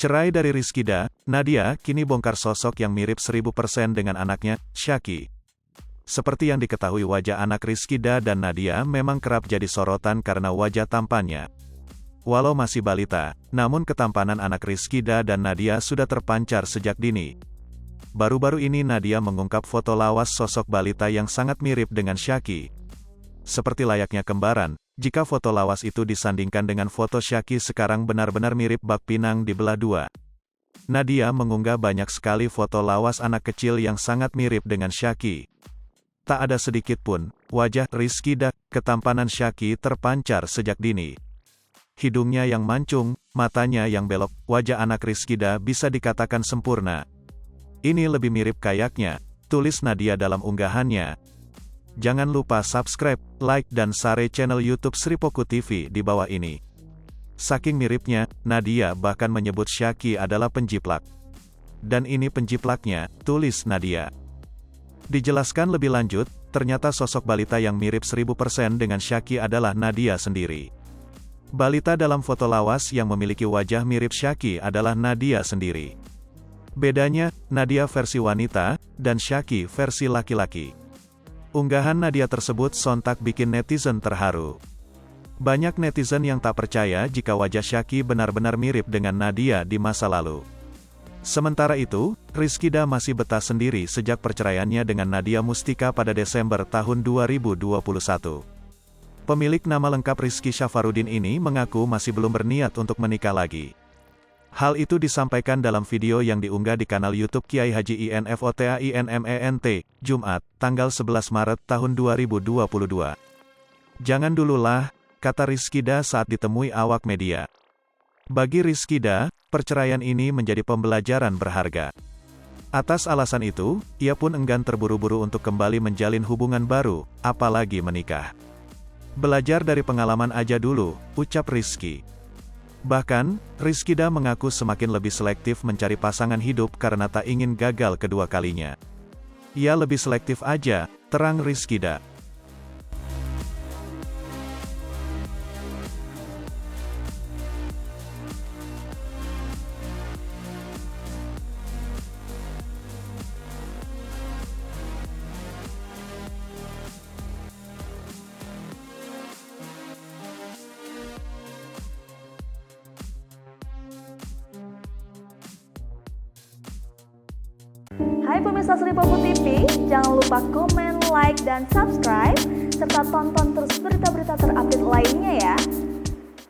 Cerai dari Rizkyda, Nadia kini bongkar sosok yang mirip 1000% dengan anaknya, Syaky. Seperti yang diketahui, wajah anak Rizkyda dan Nadia memang kerap jadi sorotan karena wajah tampannya. Walau masih balita, namun ketampanan anak Rizkyda dan Nadia sudah terpancar sejak dini. Baru-baru ini Nadia mengungkap foto lawas sosok balita yang sangat mirip dengan Syaky. Seperti layaknya kembaran, jika foto lawas itu disandingkan dengan foto Syaky sekarang benar-benar mirip bak pinang dibelah dua. Nadia mengunggah banyak sekali foto lawas anak kecil yang sangat mirip dengan Syaky. Tak ada sedikit pun, wajah Rizkyda, ketampanan Syaky terpancar sejak dini. Hidungnya yang mancung, matanya yang belok, wajah anak Rizkyda bisa dikatakan sempurna. Ini lebih mirip kayaknya, tulis Nadia dalam unggahannya. Jangan lupa subscribe, like dan share channel YouTube Sripoku TV di bawah ini. Saking miripnya, Nadia bahkan menyebut Syaky adalah penjiplak. Dan ini penjiplaknya, tulis Nadia. Dijelaskan lebih lanjut, ternyata sosok balita yang mirip 1000% dengan Syaky adalah Nadia sendiri. Balita dalam foto lawas yang memiliki wajah mirip Syaky adalah Nadia sendiri. Bedanya, Nadia versi wanita, dan Syaky versi laki-laki. Unggahan Nadia tersebut sontak bikin netizen terharu. Banyak netizen yang tak percaya jika wajah Syaky benar-benar mirip dengan Nadia di masa lalu. Sementara itu, Rizkyda masih betah sendiri sejak perceraiannya dengan Nadia Mustika pada Desember tahun 2021. Pemilik nama lengkap Rizky Syafarudin ini mengaku masih belum berniat untuk menikah lagi. Hal itu disampaikan dalam video yang diunggah di kanal YouTube Kiai Haji Infotainment, Jumat, tanggal 11 Maret tahun 2022. Jangan dululah, kata Rizkyda saat ditemui awak media. Bagi Rizkyda, perceraian ini menjadi pembelajaran berharga. Atas alasan itu, ia pun enggan terburu-buru untuk kembali menjalin hubungan baru, apalagi menikah. Belajar dari pengalaman aja dulu, ucap Rizky. Bahkan, Rizkyda mengaku semakin lebih selektif mencari pasangan hidup karena tak ingin gagal kedua kalinya. Ia lebih selektif aja, terang Rizkyda. Hai pemirsa Sripoku TV, jangan lupa komen, like, dan subscribe, serta tonton terus berita-berita terupdate lainnya ya.